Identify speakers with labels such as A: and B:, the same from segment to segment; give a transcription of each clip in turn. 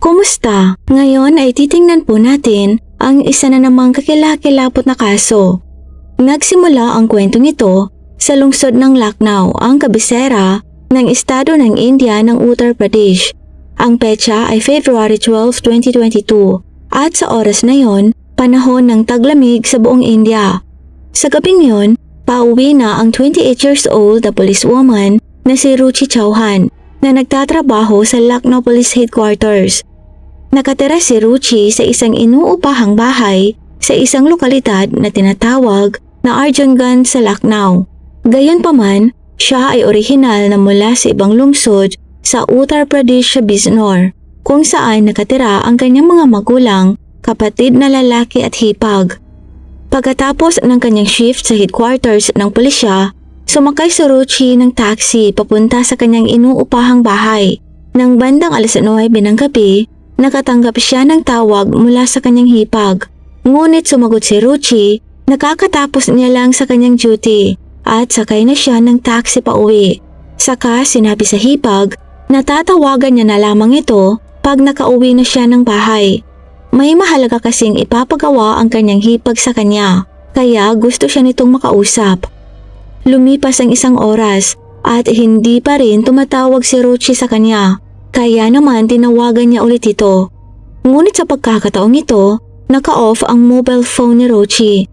A: Kumusta? Ngayon ay titingnan po natin ang isa na namang kakilakilabot na kaso. Nagsimula ang kwentong ito sa lungsod ng Lucknow, ang kabisera ng estado ng India ng Uttar Pradesh. Ang petsa ay February 12, 2022 at sa oras na yon, panahon ng taglamig sa buong India. Sa gabing yon, pauwi na ang 28 years old na policewoman na si Ruchi Chauhan na nagtatrabaho sa Lucknow Police Headquarters. Nakatira si Ruchi sa isang inuupahang bahay sa isang lokalidad na tinatawag na Arjunganj sa Lucknow. Gayunpaman, siya ay orihinal na mula sa ibang lungsod sa Uttar Pradesh sa Bijnor, kung saan nakatira ang kanyang mga magulang, kapatid na lalaki at hipag. Pagkatapos ng kanyang shift sa headquarters ng pulisya, sumakay si Ruchi ng taxi papunta sa kanyang inuupahang bahay. Nang bandang alas 9 ng gabi, nakatanggap siya ng tawag mula sa kanyang hipag. Ngunit sumagot si Ruchi, nakakatapos niya lang sa kanyang duty at sakay na siya ng taxi pa uwi. Saka sinabi sa hipag na tatawagan niya na lamang ito pag nakauwi na siya ng bahay. May mahalaga kasing ipapagawa ang kanyang hipag sa kanya, kaya gusto siya nitong makausap. Lumipas ang isang oras at hindi pa rin tumatawag si Ruchi sa kanya, kaya naman tinawagan niya ulit ito. Ngunit sa pagkakataong ito, naka-off ang mobile phone ni Ruchi.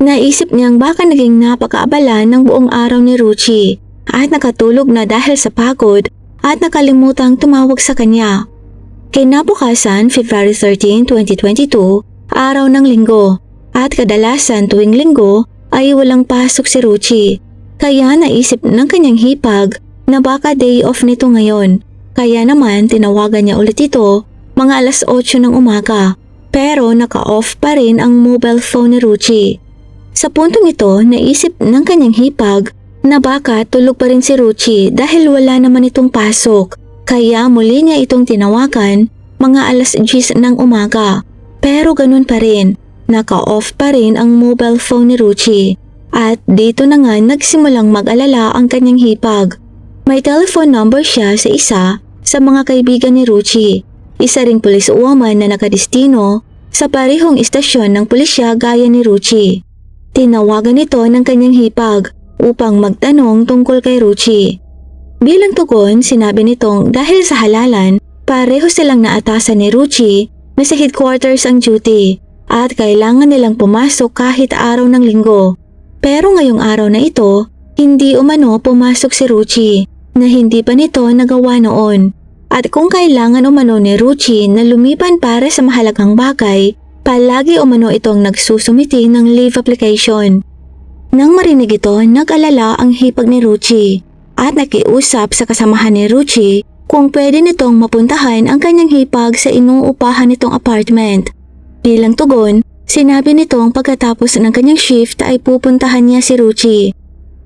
A: Naisip niyang baka naging napakaabala ng buong araw ni Ruchi at nakatulog na dahil sa pagod at nakalimutang tumawag sa kanya. Kinabukasan, February 13, 2022, araw ng linggo, at kadalasan tuwing linggo ay walang pasok si Ruchi. Kaya naisip ng kanyang hipag na baka day off nito ngayon. Kaya naman tinawagan niya ulit ito mga alas 8 ng umaga, pero naka-off pa rin ang mobile phone ni Ruchi. Sa puntong ito, naisip ng kanyang hipag na baka tulog pa rin si Ruchi dahil wala naman itong pasok. Kaya muli niya itong tinawagan mga alas 10 ng umaga. Pero ganun pa rin, naka-off pa rin ang mobile phone ni Ruchi. At dito na nga nagsimulang mag-alala ang kanyang hipag. May telephone number siya sa isa sa mga kaibigan ni Ruchi. Isa ring policewoman na nakadestino sa parehong istasyon ng pulisya gaya ni Ruchi. Tinawagan ito ng kanyang hipag upang magtanong tungkol kay Ruchi. Bilang tugon, sinabi nitong dahil sa halalan, pareho silang naatasan ni Ruchi na sa headquarters ang duty at kailangan nilang pumasok kahit araw ng linggo. Pero ngayong araw na ito, hindi umano pumasok si Ruchi na hindi pa nito nagawa noon. At kung kailangan umano ni Ruchi na lumipan para sa mahalagang bagay, palagi umano itong nagsusumiti ng leave application. Nang marinig ito, nag-alala ang hipag ni Ruchi at nakiusap sa kasamahan ni Ruchi kung pwede nitong mapuntahan ang kanyang hipag sa inuupahan nitong apartment. Bilang tugon, sinabi nitong pagkatapos ng kanyang shift ay pupuntahan niya si Ruchi.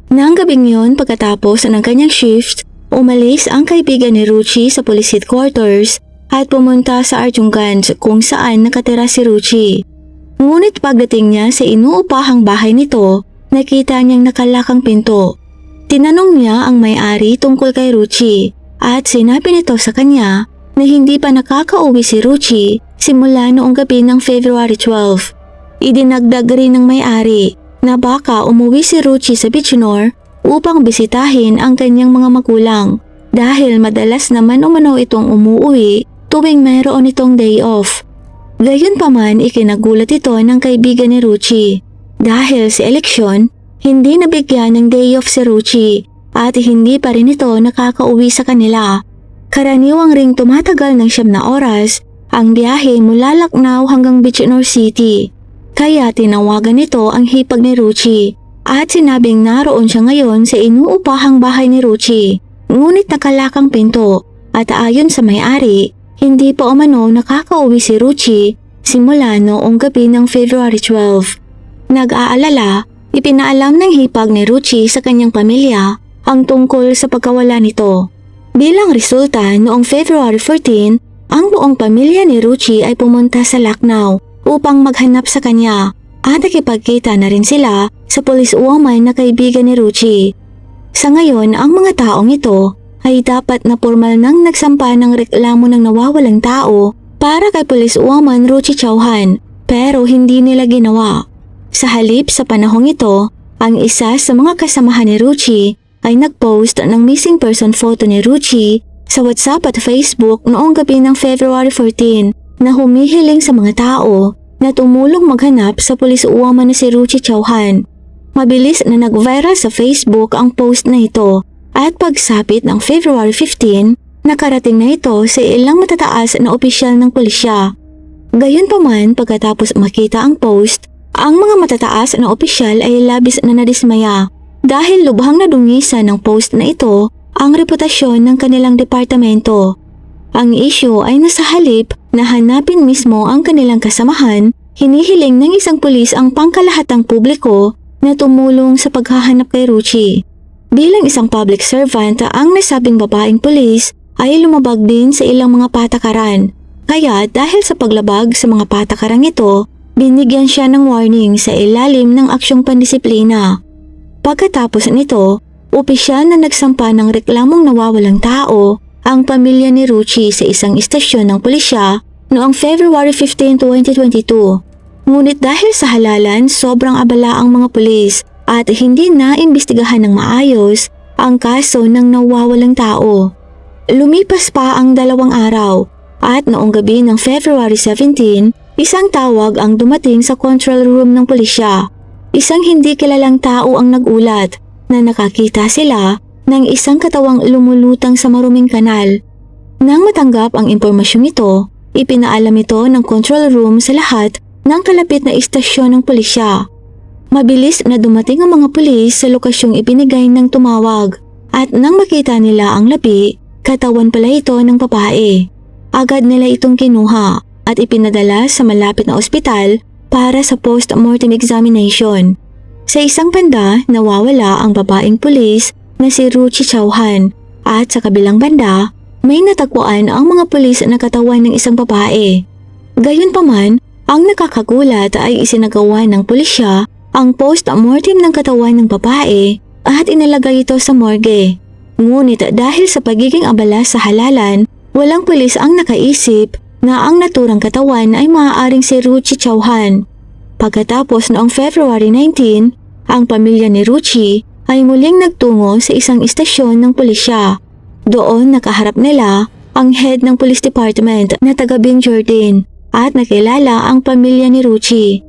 A: Nang gabing yon, pagkatapos ng kanyang shift, umalis ang kaibigan ni Ruchi sa police headquarters at pumunta sa Arjunganj kung saan nakatira si Ruchi. Ngunit pagdating niya sa inuupahang bahay nito, nakita niyang nakalakang pinto. Tinanong niya ang may-ari tungkol kay Ruchi at sinabi nito sa kanya na hindi pa nakakauwi si Ruchi simula noong gabi ng February 12. Idinagdag rin ng may-ari na baka umuwi si Ruchi sa Bijnor upang bisitahin ang kanyang mga magulang dahil madalas naman umano itong umuwi tuwing mayroon itong day off. Gayunpaman, ikinagulat ito ng kaibigan ni Ruchi dahil sa eleksyon, hindi nabigyan ng day off si Ruchi at hindi pa rin ito nakakauwi sa kanila. Karaniwang ring tumatagal ng 9 na oras ang biyahe mula Lucknow hanggang Bijnor City. Kaya tinawagan nito ang hipag ni Ruchi at sinabing naroon siya ngayon sa inuupahang bahay ni Ruchi. Ngunit nakalakang pinto at ayon sa may-ari, hindi pa umano nakakauwi si Ruchi simula noong gabi ng February 12. Nag-aalala, ipinaalam ng hipag ni Ruchi sa kanyang pamilya ang tungkol sa pagkawala nito. Bilang resulta, noong February 14, ang buong pamilya ni Ruchi ay pumunta sa Lucknow upang maghanap sa kanya at nakipagkita na rin sila sa policewoman na kaibigan ni Ruchi. Sa ngayon, ang mga taong ito ay dapat na formal nang nagsampa ng reklamo ng nawawalang tao para kay Policewoman Ruchi Chauhan, pero hindi nila ginawa. Sa halip sa panahong ito, ang isa sa mga kasamahan ni Ruchi ay nagpost ng missing person photo ni Ruchi sa WhatsApp at Facebook noong gabi ng February 14 na humihiling sa mga tao na tumulong maghanap sa Policewoman na si Ruchi Chauhan. Mabilis na nag-viral sa Facebook ang post na ito at pagsapit ng February 15, nakarating na ito sa ilang matataas na opisyal ng pulisya. Gayunpaman, pagkatapos makita ang post, ang mga matataas na opisyal ay labis na nadismaya dahil lubhang nadungisan ng post na ito ang reputasyon ng kanilang departamento. Ang issue ay nasa halip na hanapin mismo ang kanilang kasamahan, hinihiling ng isang pulis ang pangkalahatang publiko na tumulong sa paghahanap kay Ruchi. Bilang isang public servant, ang nasabing babaeng pulis ay lumabag din sa ilang mga patakaran. Kaya dahil sa paglabag sa mga patakarang ito, binigyan siya ng warning sa ilalim ng aksyong pandisiplina. Pagkatapos nito, opisyal na nagsampa ng reklamong nawawalang tao ang pamilya ni Ruchi sa isang istasyon ng pulisya noong February 15, 2022. Ngunit dahil sa halalan, sobrang abala ang mga pulis at hindi na imbestigahan ng maayos ang kaso ng nawawalang tao. Lumipas pa ang 2 araw at noong gabi ng February 17, isang tawag ang dumating sa control room ng pulisya. Isang hindi kilalang tao ang nagulat na nakakita sila ng isang katawang lumulutang sa maruming kanal. Nang matanggap ang impormasyong ito, ipinaalam ito ng control room sa lahat ng kalapit na istasyon ng pulisya. Mabilis na dumating ang mga pulis sa lokasyong ibinigay ng tumawag at nang makita nila ang labi, katawan pala ito ng babae. Agad nila itong kinuha at ipinadala sa malapit na ospital para sa post-mortem examination. Sa isang banda, nawawala ang babaeng pulis na si Ruchi Chauhan at sa kabilang banda, may natagpuan ang mga pulis na katawan ng isang babae. Gayunpaman, ang nakakagulat ay isinagawa ng pulisya ang post-mortem ng katawan ng babae at inilagay ito sa morgue. Ngunit dahil sa pagiging abala sa halalan, walang pulis ang nakaisip na ang naturang katawan ay maaaring si Ruchi Chauhan. Pagkatapos noong February 19, ang pamilya ni Ruchi ay muling nagtungo sa isang istasyon ng pulisya. Doon nakaharap nila ang head ng police department na taga Binjordin at nakilala ang pamilya ni Ruchi.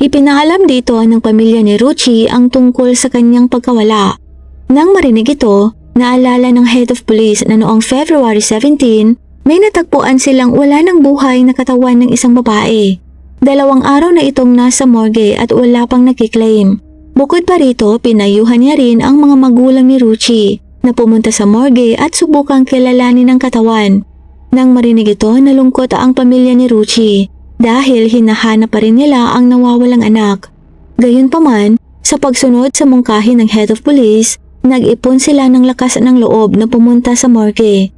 A: Ipinaalam dito ng pamilya ni Ruchi ang tungkol sa kanyang pagkawala. Nang marinig ito, naalala ng head of police na noong February 17, may natagpuan silang wala ng buhay na katawan ng isang babae. 2 araw na itong nasa morgue at wala pang nakiklaim. Bukod pa rito, pinayuhan niya rin ang mga magulang ni Ruchi na pumunta sa morgue at subukang kilalanin ang katawan. Nang marinig ito, nalungkot ang pamilya ni Ruchi dahil hinahanap pa rin nila ang nawawalang anak. Gayunpaman, sa pagsunod sa mungkahi ng head of police, nag-ipon sila ng lakas ng loob na pumunta sa morgue.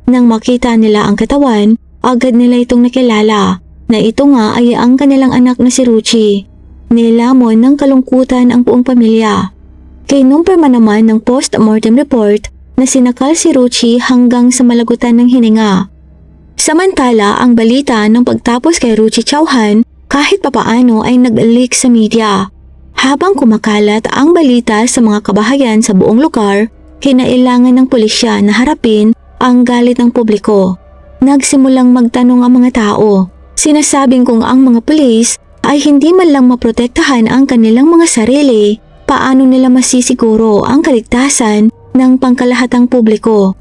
A: Nang makita nila ang katawan, agad nila itong nakilala na ito nga ay ang kanilang anak na si Ruchi. Nilamon ng kalungkutan ang buong pamilya. Kinumpirma naman ng post-mortem report na sinakal si Ruchi hanggang sa malagutan ng hininga. Samantala, ang balita ng pagtapos kay Ruchi Chauhan kahit papaano ay nag-leak sa media. Habang kumakalat ang balita sa mga kabahayan sa buong lugar, kinailangan ng pulisya na harapin ang galit ng publiko. Nagsimulang magtanong ang mga tao. Sinasabing kung ang mga pulis ay hindi man lang maprotektahan ang kanilang mga sarili, paano nila masisiguro ang kaligtasan ng pangkalahatang publiko?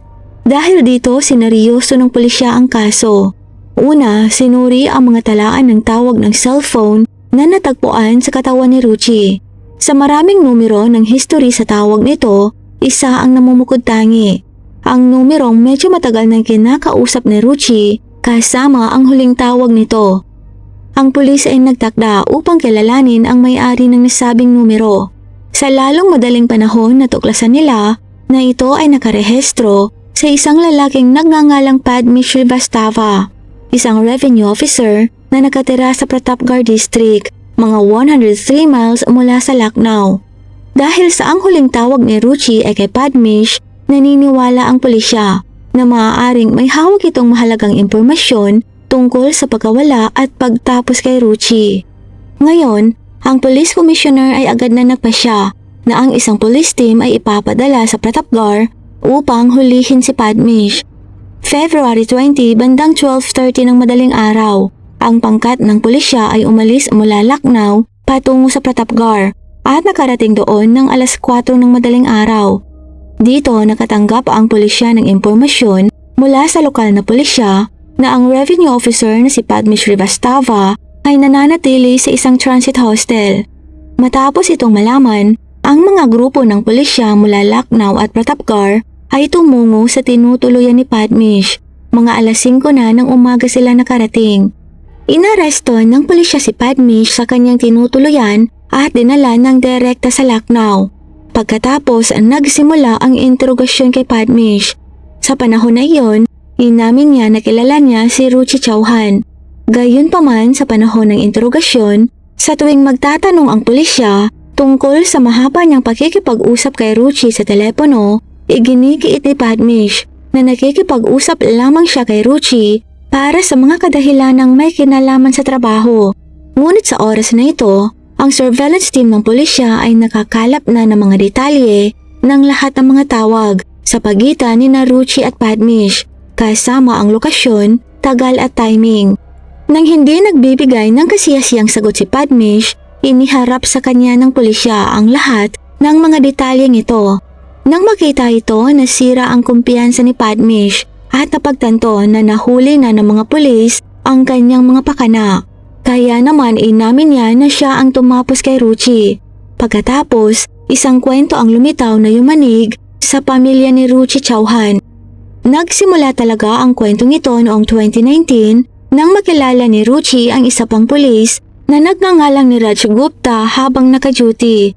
A: Dahil dito, sineryoso ng pulisya ang kaso. Una, sinuri ang mga talaan ng tawag ng cellphone na natagpuan sa katawan ni Ruchi. Sa maraming numero ng history sa tawag nito, isa ang namumukod-tangi. Ang numerong medyo matagal nang kinakausap ni Ruchi kasama ang huling tawag nito. Ang pulis ay nagtakda upang kilalanin ang may-ari ng nasabing numero. Sa lalong madaling panahon, natuklasan nila na ito ay nakarehestro sa isang lalaking nagngangalang Padme Srivastava, isang revenue officer na nakatira sa Pratapgarh District, mga 103 miles mula sa Lucknow. Dahil sa ang huling tawag ni Ruchi ay kay Padmish, naniniwala ang pulisya na maaaring may hawak itong mahalagang impormasyon tungkol sa pagkawala at pagtapos kay Ruchi. Ngayon, ang police commissioner ay agad na nagpasya na ang isang police team ay ipapadala sa Pratapgarh upang hulihin si Padmish. February 20, bandang 12:30 ng madaling araw, ang pangkat ng pulisya ay umalis mula Lucknow patungo sa Pratapgarh at nakarating doon ng alas 4 ng madaling araw. Dito nakatanggap ang pulisya ng impormasyon mula sa lokal na pulisya na ang revenue officer na si Padmish Srivastava ay nananatili sa isang transit hostel. Matapos itong malaman, ang mga grupo ng pulisya mula Lucknow at Pratapgarh ay tumungo sa tinutuluyan ni Padmish. Mga alas 5 na ng umaga sila nakarating. Inaresto ng pulisya si Padmish sa kanyang tinutuluyan at dinala ng direkta sa Lucknow. Pagkatapos nagsimula ang interogasyon kay Padmish. Sa panahon na iyon, inamin niya na kilala niya si Ruchi Chauhan. Gayunpaman sa panahon ng interogasyon, sa tuwing magtatanong ang pulisya tungkol sa mahaba niyang pakikipag-usap kay Ruchi sa telepono, iginigiit ni Padmish na nakikipag-usap lamang siya kay Ruchi para sa mga kadahilanang may kinalaman sa trabaho. Ngunit sa oras na ito, ang surveillance team ng pulisya ay nakakalap na ng mga detalye ng lahat ng mga tawag sa pagitan ni Ruchi at Padmish, kasama ang lokasyon, tagal at timing. Nang hindi nagbibigay ng kasiyasiyang sagot si Padmish, iniharap sa kanya ng pulisya ang lahat ng mga detalyeng ito. Nang makita ito, nasira ang kumpiyansa ni Padmish at napagtanto na nahuli na ng mga pulis ang kanyang mga pakana. Kaya naman inamin niya na siya ang tumapos kay Ruchi. Pagkatapos, isang kwento ang lumitaw na yumanig sa pamilya ni Ruchi Chauhan. Nagsimula talaga ang kwentong ito noong 2019 nang makilala ni Ruchi ang isa pang pulis na nagngangalang ni Raj Gupta habang naka-duty.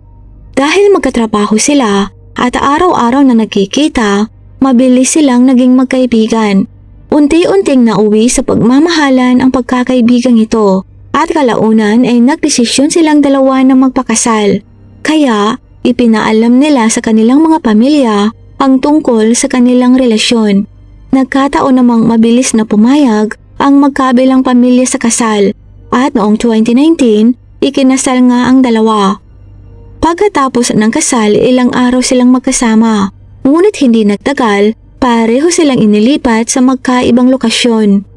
A: Dahil magkatrabaho sila at araw-araw na nagkikita, mabilis silang naging magkaibigan. Unti-unting nauwi sa pagmamahalan ang pagkakaibigang ito at kalaunan ay nagdesisyon silang dalawa na magpakasal. Kaya ipinaalam nila sa kanilang mga pamilya ang tungkol sa kanilang relasyon. Nagkataon namang mabilis na pumayag ang magkabilang pamilya sa kasal at noong 2019, ikinasal nga ang dalawa. Pagkatapos ng kasal, ilang araw silang magkasama. Ngunit hindi nagtagal, pareho silang inilipat sa magkaibang lokasyon.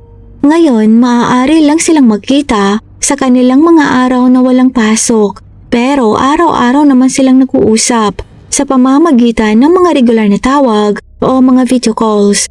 A: Ngayon, maaari lang silang magkita sa kanilang mga araw na walang pasok, pero araw-araw naman silang nag-uusap sa pamamagitan ng mga regular na tawag o mga video calls.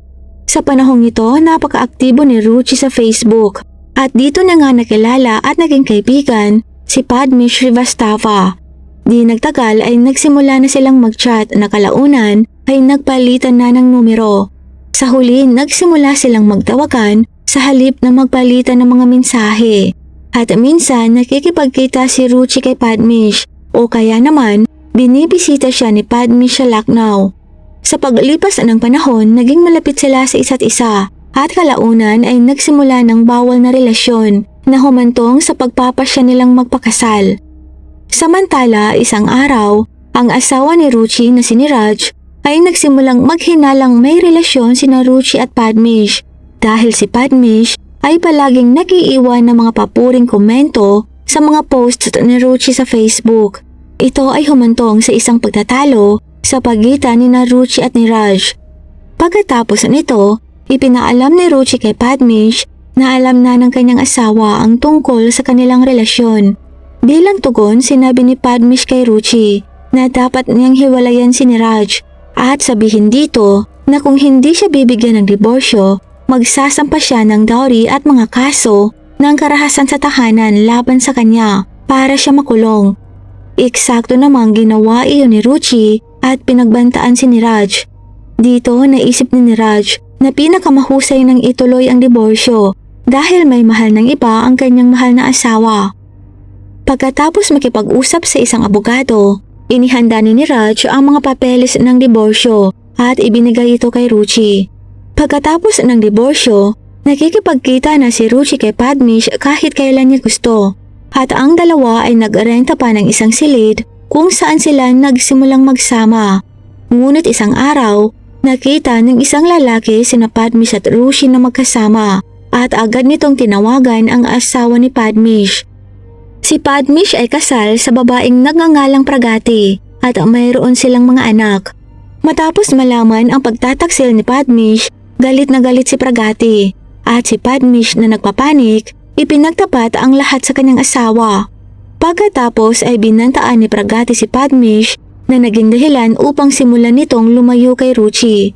A: Sa panahong ito, napaka-aktibo ni Ruchi sa Facebook at dito na nga nakilala at naging kaibigan si Padmish Srivastava. Di nagtagal ay nagsimula na silang mag-chat na kalaunan ay nagpalitan na ng numero. Sa huli, nagsimula silang magtawagan sa halip na magpalitan ng mga mensahe. At minsan nakikipagkita si Ruchi kay Padmish o kaya naman binibisita siya ni Padmish sa Lucknow. Sa paglipas ng panahon, naging malapit sila sa isa't isa at kalaunan ay nagsimula ng bawal na relasyon na humantong sa pagpapasya nilang magpakasal. Samantala, isang araw, ang asawa ni Ruchi na si Niraj ay nagsimulang maghinalang may relasyon sina Ruchi at Padmish dahil si Padmish ay palaging nag-iiwan ng mga papuring komento sa mga posts ni Ruchi sa Facebook. Ito ay humantong sa isang pagtatalo sa pagitan ni Ruchi at Niraj. Pagkatapos nito, ipinaalam ni Ruchi kay Padmish na alam na ng kanyang asawa ang tungkol sa kanilang relasyon. Bilang tugon, sinabi ni Padmish kay Ruchi na dapat niyang hiwalayan si Niraj at sabihin dito na kung hindi siya bibigyan ng diborsyo, magsasampa siya ng dowry at mga kaso ng karahasan sa tahanan laban sa kanya para siya makulong. Eksakto namang ginawa iyon ni Ruchi at pinagbantaan si Niraj. Dito naisip ni Niraj na pinakamahusay nang ituloy ang diborsyo dahil may mahal ng iba ang kanyang mahal na asawa. Pagkatapos makipag-usap sa isang abogado, inihanda ni Niraj ang mga papeles ng diborsyo at ibinigay ito kay Ruchi. Pagkatapos ng diborsyo, nakikipagkita na si Ruchi kay Padmish kahit kailan niya gusto at ang dalawa ay nag-renta pa ng isang silid kung saan sila nagsimulang magsama. Ngunit isang araw, Nakita ng isang lalaki sina Padmish at Ruchi na magkasama at agad nitong tinawagan ang asawa ni Padmish. Si Padmish ay kasal sa babaeng nagngangalang Pragati at mayroon silang mga anak. Matapos malaman ang pagtataksil ni Padmish, galit na galit si Pragati at si Padmish na nagpapanik, ipinagtapat ang lahat sa kanyang asawa. Pagkatapos ay binantaan ni Pragati si Padmish na naging dahilan upang simulan nitong lumayo kay Ruchi.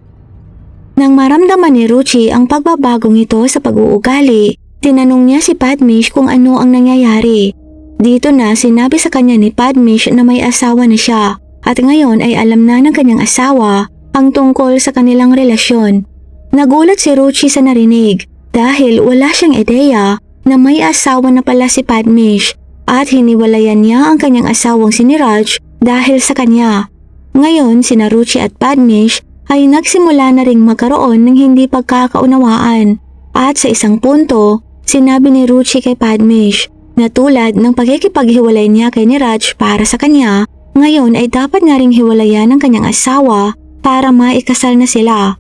A: Nang maramdaman ni Ruchi ang pagbabagong ito sa pag-uugali, tinanong niya si Padmish kung ano ang nangyayari. Dito na sinabi sa kanya ni Padmish na may asawa na siya at ngayon ay alam na ng kanyang asawa ang tungkol sa kanilang relasyon. Nagulat si Ruchi sa narinig dahil wala siyang ideya na may asawa na pala si Padmish at hiniwalayan niya ang kanyang asawang si Niraj dahil sa kanya. Ngayon sina Ruchi at Padmish ay nagsimula na ring magkaroon ng hindi pagkakaunawaan at sa isang punto sinabi ni Ruchi kay Padmish na tulad ng pagkikipaghiwalay niya kay Niraj para sa kanya, ngayon ay dapat nga ring hiwalayan ng kanyang asawa para maikasal na sila.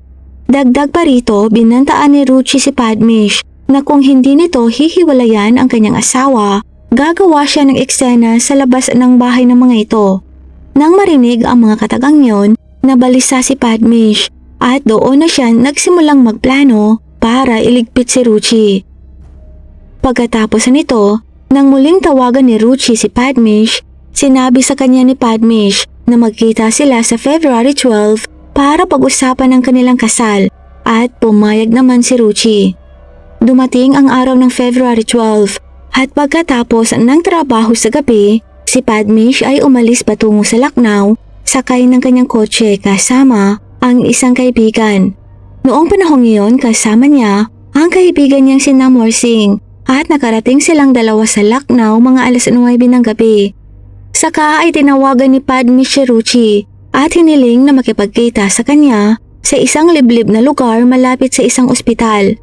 A: Dagdag pa rito, binantaan ni Ruchi si Padmish na kung hindi nito hihiwalayan ang kanyang asawa, gagawa siya ng eksena sa labas ng bahay ng mga ito. Nang marinig ang mga katagang yon, nabalisa si Padmish at doon na siya nagsimulang magplano para iligpit si Ruchi. Pagkatapos nito, nang muling tawagan ni Ruchi si Padmish, sinabi sa kanya ni Padmish na magkita sila sa February 12 para pag-usapan ang kanilang kasal at pumayag naman si Ruchi. Dumating ang araw ng February 12 at pagkatapos ng trabaho sa gabi, si Padmish ay umalis patungo sa Lucknow sakay ng kanyang kotse kasama ang isang kaibigan. Noong panahong iyon kasama niya ang kaibigan niyang si Namwar Singh at nakarating silang dalawa sa Lucknow mga alas 9 ng gabi. Saka ay tinawagan ni Padmish si Ruchi at hiniling na makipagkita sa kanya sa isang liblib na lugar malapit sa isang ospital.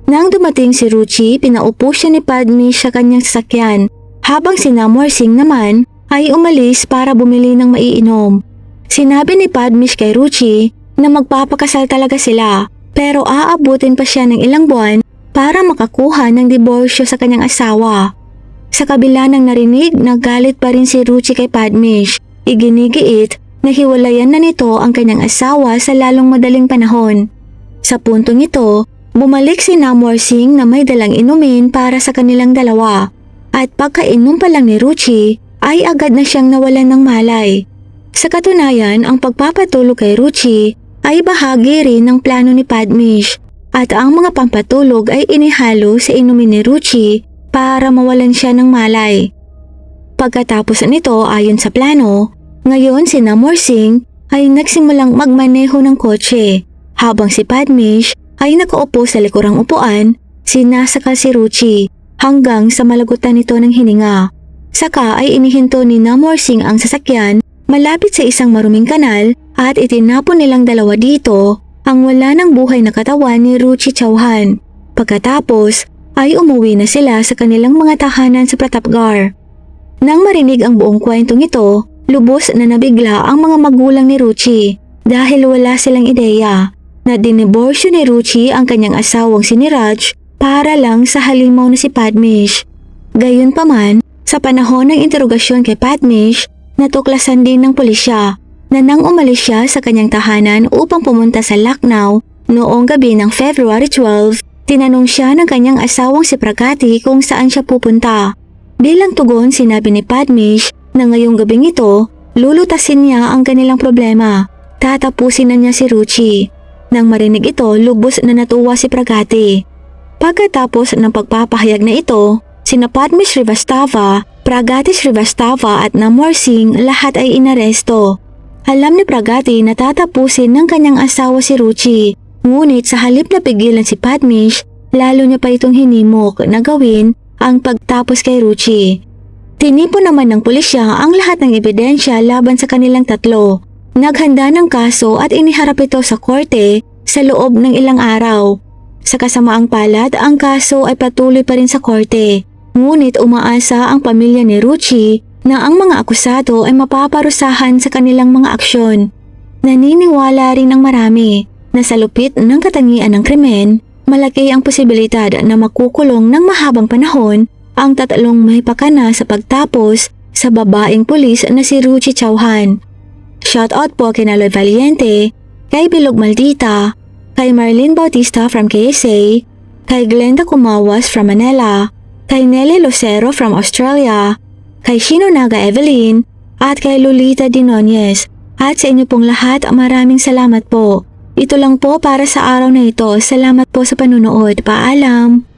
A: Nang dumating si Ruchi, pinaupo siya ni Padmish sa kanyang sasakyan habang si Namwar Singh naman ay umalis para bumili ng maiinom. Sinabi ni Padmish kay Ruchi na magpapakasal talaga sila pero aabutin pa siya ng ilang buwan para makakuha ng diborsyo sa kanyang asawa. Sa kabila ng narinig, nagalit pa rin si Ruchi kay Padmish. Iginigiit na hiwalayan na nito ang kanyang asawa sa lalong madaling panahon. Sa puntong ito, bumalik si Namwar Singh na may dalang inumin para sa kanilang dalawa. At pagkainom pa lang ni Ruchi, ay agad na siyang nawalan ng malay. Sa katunayan, ang pagpapatulog kay Ruchi ay bahagi rin ng plano ni Padmish at ang mga pampatulog ay inihalo sa inumin ni Ruchi para mawalan siya ng malay. Pagkatapos nito ayon sa plano, ngayon si Namwar Singh ay nagsimulang magmaneho ng kotse habang si Padmish ay nakaupo sa likurang upuan, sinasakal si Ruchi hanggang sa malagutan nito ng hininga. Saka ay inihinto ni Namwar Singh ang sasakyan malapit sa isang maruming kanal at itinapon nilang dalawa dito ang wala ng buhay na katawan ni Ruchi Chauhan. Pagkatapos ay umuwi na sila sa kanilang mga tahanan sa Pratapgarh. Nang marinig ang buong kwentong ito, lubos na nabigla ang mga magulang ni Ruchi dahil wala silang ideya na diniborsyo ni Ruchi ang kanyang asawang si Niraj para lang sa halimaw na si Padmish. Gayunpaman, sa panahon ng interogasyon kay Padmish, natuklasan din ng pulisya na nang umalis siya sa kanyang tahanan upang pumunta sa Lucknow noong gabi ng February 12, tinanong siya ng kanyang asawang si Pragati kung saan siya pupunta. Bilang tugon, sinabi ni Padmish na ngayong gabing ito, lulutasin niya ang kanilang problema. Tatapusin na niya si Ruchi. Nang marinig ito, lubos na natuwa si Pragati. Pagkatapos ng pagpapahayag na ito, sina Padmish Srivastava, Pragati Srivastava at Namwar Singh lahat ay inaresto. Alam ni Pragati na tatapusin ng kanyang asawa si Ruchi, ngunit sa halip na pigilan si Padmish, lalo niya pa itong hinimok na gawin ang pagtapos kay Ruchi. Tinipon naman ng pulisya ang lahat ng ebidensya laban sa kanilang tatlo. Naghanda ng kaso at iniharap ito sa korte sa loob ng ilang araw. Sa kasamaang palad, ang kaso ay patuloy pa rin sa korte. Ngunit umaasa ang pamilya ni Ruchi na ang mga akusado ay mapaparusahan sa kanilang mga aksyon. Naniniwala rin ang marami na sa lupit ng katangian ng krimen, malaki ang posibilidad na makukulong ng mahabang panahon ang tatlong may pakana sa pagtapos sa babaeng pulis na si Ruchi Chauhan. Shoutout po kay Naloy Valiente, kay Bilog Maldita, kay Marlene Bautista from KSA, kay Glenda Kumawas from Manila, kay Nelly Lucero from Australia, kay Shinonaga Evelyn, at kay Lolita Dinoñez. At sa inyo pong lahat, maraming salamat po. Ito lang po para sa araw na ito. Salamat po sa panunood. Paalam!